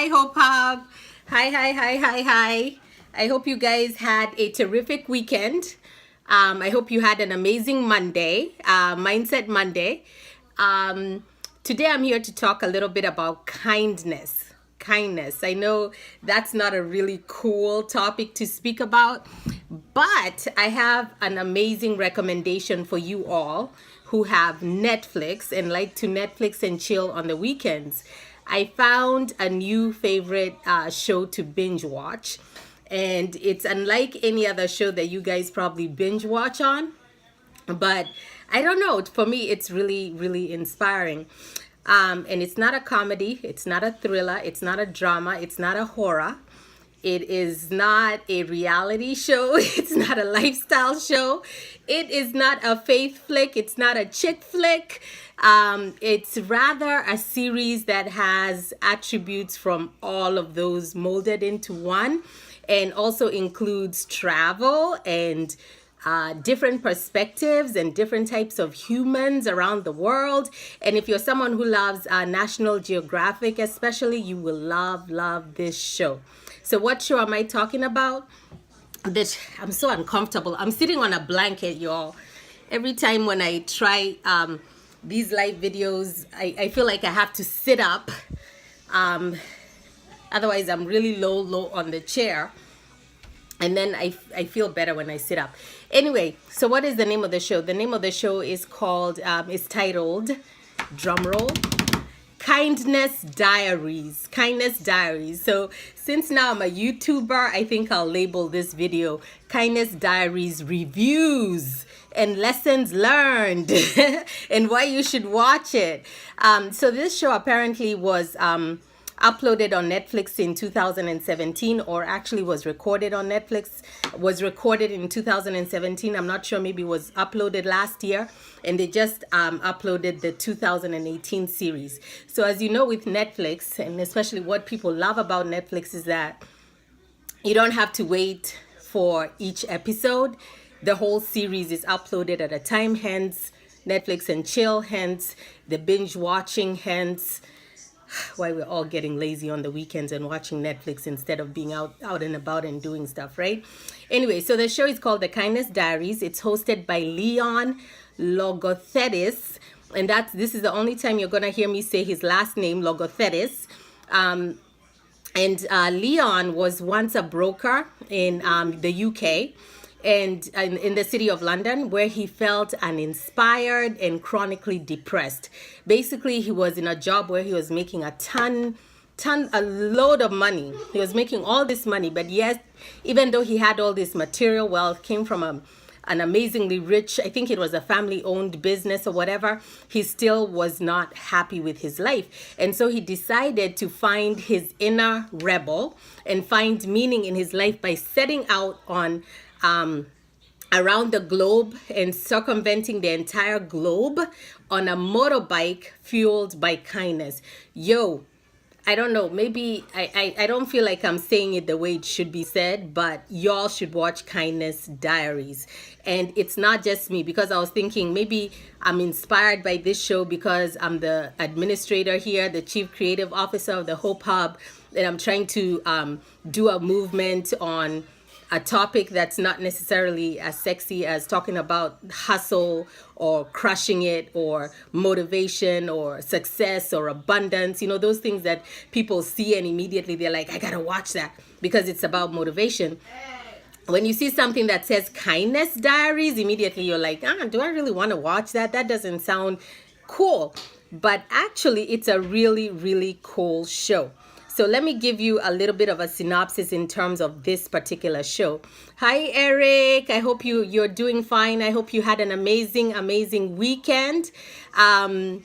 Hi, Hope Hub. Hi. I hope you guys had a terrific weekend. I hope you had an amazing Monday, Mindset Monday. Um, Today I'm here to talk a little bit about kindness. Kindness. I know that's not a really cool topic to speak about, but I have an amazing recommendation for you all who have Netflix and like to Netflix and chill on the weekends. I found a new favorite show to binge watch, and it's unlike any other show that you guys probably binge watch on, but I don't know, for me it's really inspiring. And it's not a comedy, it's not a thriller, it's not a drama, it's not a horror, it is not a reality show, it's not a lifestyle show, it is not a faith flick, it's not a chick flick. It's rather a series that has attributes from all of those molded into one, and also includes travel and different perspectives and different types of humans around the world. And if you're someone who loves National Geographic especially, you will love this show. So what show am I talking about? This, I'm so uncomfortable. I'm sitting on a blanket, y'all. Every time when I try these live videos, I feel like I have to sit up. Otherwise, I'm really low on the chair. And then I feel better when I sit up. Anyway, so what is the name of the show? The name of the show is called, is titled, drumroll, Kindness Diaries. Kindness Diaries. So since now I'm a YouTuber, I think I'll label this video Kindness Diaries Reviews and Lessons Learned and why you should watch it. So this show apparently was uploaded on Netflix in 2017, or actually was recorded on Netflix, was recorded in 2017. I'm not sure, maybe it was uploaded last year, and they just uploaded the 2018 series. So as you know, with Netflix, and especially what people love about Netflix, is that you don't have to wait for each episode. The whole series is uploaded at a time, hence Netflix and chill, hence the binge watching, hence why we're all getting lazy on the weekends and watching Netflix instead of being out and about and doing stuff, right? Anyway, so the show is called The Kindness Diaries. It's hosted by Leon Logothetis, and this is the only time you're gonna hear me say his last name, Logothetis. And Leon was once a broker in the UK, and in the city of London, where he felt uninspired and chronically depressed. Basically, he was in a job where he was making a load of money. He was making all this money, but yet, even though he had all this material wealth, came from an amazingly rich, I think it was a family-owned business or whatever, he still was not happy with his life. And so he decided to find his inner rebel and find meaning in his life by setting out on around the globe and circumventing the entire globe on a motorbike fueled by kindness. Yo, I don't know, maybe I don't feel like I'm saying it the way it should be said, but y'all should watch Kindness Diaries. And it's not just me, because I was thinking maybe I'm inspired by this show because I'm the administrator here, the chief creative officer of the Hope Hub, and I'm trying to do a movement on a topic that's not necessarily as sexy as talking about hustle or crushing it or motivation or success or abundance, those things that people see and immediately they're like, I gotta watch that because it's about motivation. When you see something that says Kindness Diaries, immediately you're like, do I really want to watch that? That doesn't sound cool. But actually, it's a really cool show. So let me give you a little bit of a synopsis in terms of this particular show. Hi, Eric. I hope you're doing fine. I hope you had an amazing weekend. I'm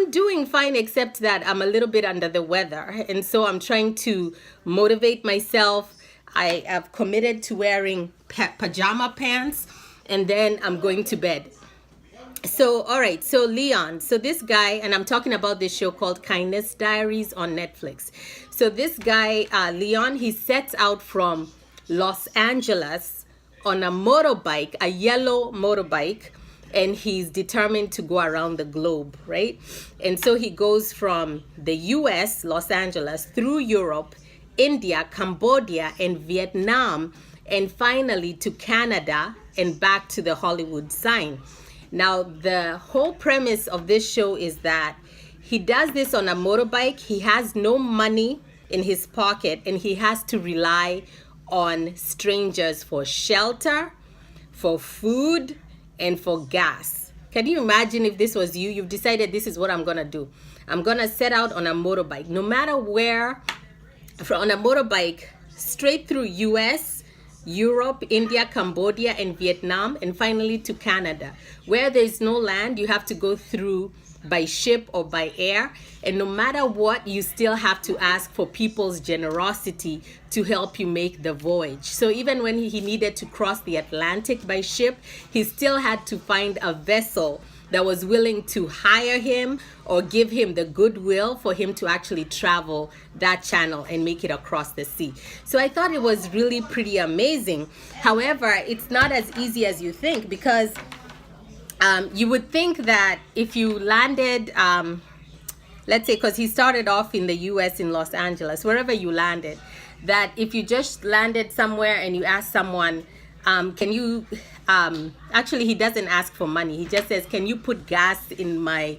doing fine, except that I'm a little bit under the weather. And so I'm trying to motivate myself. I have committed to wearing pajama pants, and then I'm going to bed. So, all right. So Leon, so this guy, and I'm talking about this show called Kindness Diaries on Netflix. So this guy, Leon, he sets out from Los Angeles on a motorbike, a yellow motorbike, and he's determined to go around the globe, right? And so he goes from the US, Los Angeles, through Europe, India, Cambodia, and Vietnam, and finally to Canada and back to the Hollywood sign. Now, the whole premise of this show is that he does this on a motorbike. He has no money in his pocket, and he has to rely on strangers for shelter, for food, and for gas. Can you imagine if this was you? You've decided, this is what I'm gonna do. I'm gonna set out on a motorbike, no matter where, on a motorbike straight through US, Europe, India, Cambodia, and Vietnam, and finally to Canada. Where there's no land, you have to go through by ship or by air, and no matter what, you still have to ask for people's generosity to help you make the voyage. So even when he needed to cross the Atlantic by ship, he still had to find a vessel that was willing to hire him or give him the goodwill for him to actually travel that channel and make it across the sea. So I thought it was really pretty amazing. However, it's not as easy as you think, because you would think that if you landed, let's say, because he started off in the US in Los Angeles, wherever you landed, that if you just landed somewhere and you ask someone, can you, actually he doesn't ask for money. He just says, can you put gas in my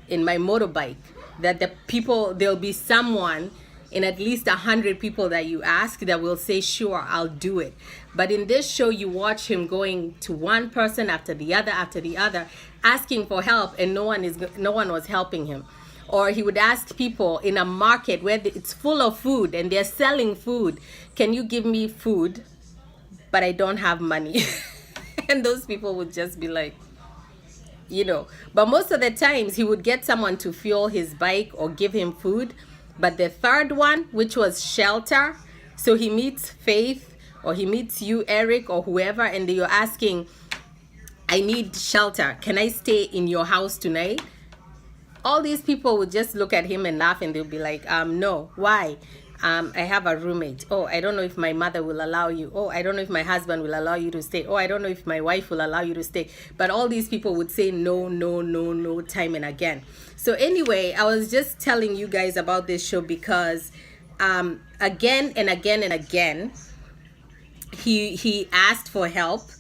motorbike? That the people, there'll be someone in at least 100 people that you ask that will say, sure, I'll do it. But in this show, you watch him going to one person after the other, asking for help, and no one was helping him. Or he would ask people in a market where it's full of food and they're selling food, can you give me food? But I don't have money. And those people would just be like, but most of the times he would get someone to fuel his bike or give him food. But the third one, which was shelter, so he meets Faith, or he meets you, Eric, or whoever, and you're asking, I need shelter. Can I stay in your house tonight? All these people would just look at him and laugh, and they'll be like, no. Why? I have a roommate. Oh, I don't know if my mother will allow you. Oh, I don't know if my husband will allow you to stay. Oh, I don't know if my wife will allow you to stay. But all these people would say no, no, no, no, time and again. So anyway, I was just telling you guys about this show because again and again and again, he asked for help,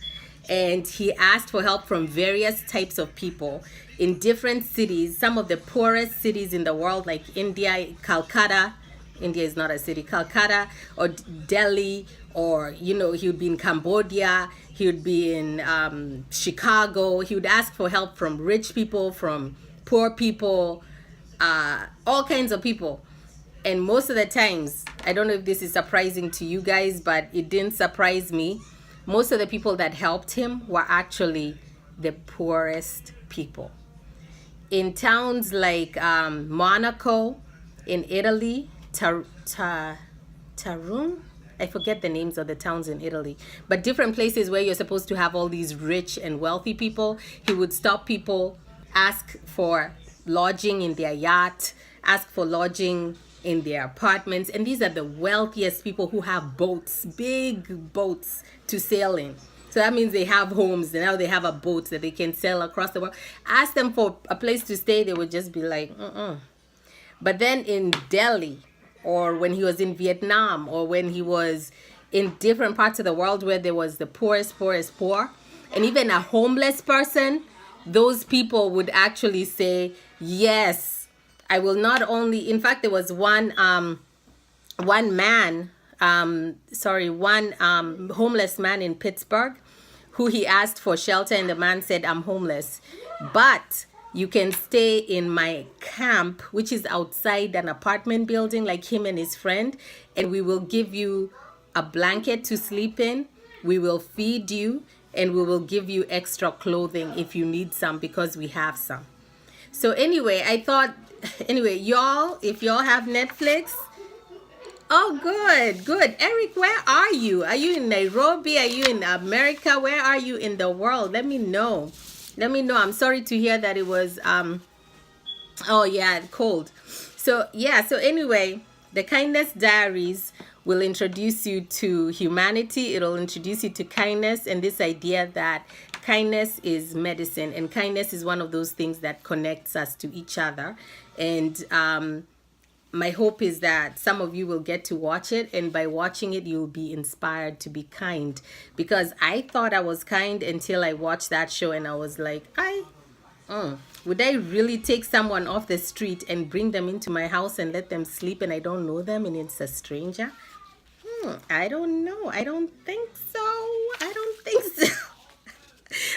and he asked for help from various types of people in different cities, some of the poorest cities in the world, like India, Calcutta. India is not a city. Calcutta or Delhi, or he would be in Cambodia, he would be in Chicago. He would ask for help from rich people, from poor people, all kinds of people. And most of the times, I don't know if this is surprising to you guys, but it didn't surprise me. Most of the people that helped him were actually the poorest people. In towns like Monaco, in Italy, Tarum, I forget the names of the towns in Italy, but different places where you're supposed to have all these rich and wealthy people, he would stop people, ask for lodging in their yacht, ask for lodging in their apartments. And these are the wealthiest people who have boats, big boats to sail in. So that means they have homes, and now they have a boat that they can sail across the world. Ask them for a place to stay, they would just be like, But then in Delhi, or when he was in Vietnam, or when he was in different parts of the world where there was the poorest poor, and even a homeless person, those people would actually say, yes, I will not only, in fact, there was one homeless man in Pittsburgh who he asked for shelter, and the man said, I'm homeless, but you can stay in my camp, which is outside an apartment building, like him and his friend, and we will give you a blanket to sleep in, we will feed you, and we will give you extra clothing if you need some, because we have some. So anyway, I thought, y'all, if y'all have Netflix, oh, good. Eric, where are you? Are you in Nairobi? Are you in America? Where are you in the world? Let me know. I'm sorry to hear that it was, cold. So anyway, the Kindness Diaries will introduce you to humanity. It'll introduce you to kindness and this idea that kindness is medicine, and kindness is one of those things that connects us to each other. And my hope is that some of you will get to watch it, and by watching it you'll be inspired to be kind, because I thought I was kind until I watched that show, and I was like, would I really take someone off the street and bring them into my house and let them sleep and I don't know them and it's a stranger? I don't know. I don't think so. I don't think so.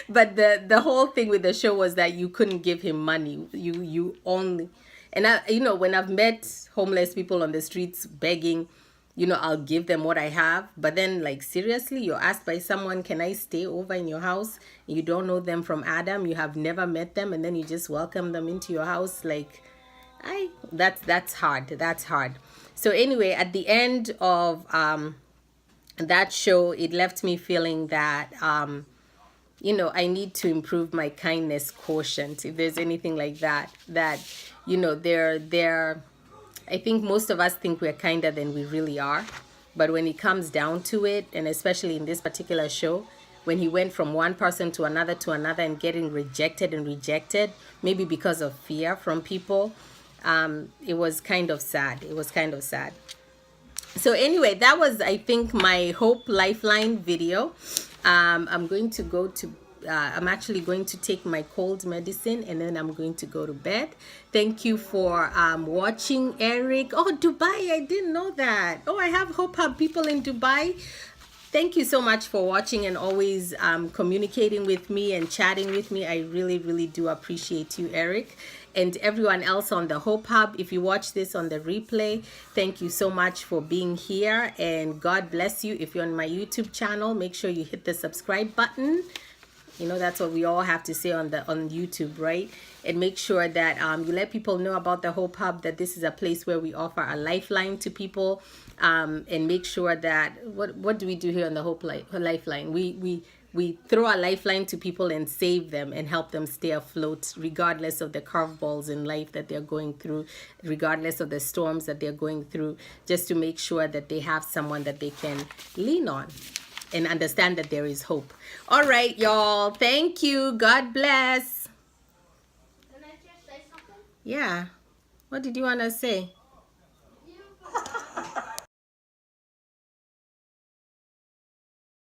But the whole thing with the show was that you couldn't give him money. You only, and I, when I've met homeless people on the streets begging, I'll give them what I have. But then, like, seriously, you're asked by someone, can I stay over in your house? You don't know them from Adam. You have never met them, and then you just welcome them into your house. Like, that's hard. That's hard. So anyway, at the end of that show, it left me feeling that I need to improve my kindness quotient, if there's anything like that. I think most of us think we're kinder than we really are. But when it comes down to it, and especially in this particular show, when he went from one person to another and getting rejected and rejected, maybe because of fear from people, it was kind of sad. It was kind of sad. So anyway, that was, I think, my Hope Lifeline video. I'm going to go to I'm actually going to take my cold medicine, and then I'm going to go to bed. Thank you for watching, Eric. Oh, Dubai, I didn't know that. Oh, I have Hope Hub people in Dubai. Thank you so much for watching and always communicating with me and chatting with me. I really, really do appreciate you, Eric. And everyone else on the Hope Hub, if you watch this on the replay, thank you so much for being here, and God bless you. If you're on my YouTube channel, make sure you hit the subscribe button. That's what we all have to say on YouTube, right? And make sure that you let people know about the Hope Hub, that this is a place where we offer a lifeline to people, and make sure that what do we do here on the Hope Lifeline? We throw a lifeline to people and save them and help them stay afloat, regardless of the curveballs in life that they're going through, regardless of the storms that they're going through, just to make sure that they have someone that they can lean on and understand that there is hope. All right, y'all. Thank you. God bless. Can I just say something? Yeah. What did you want to say?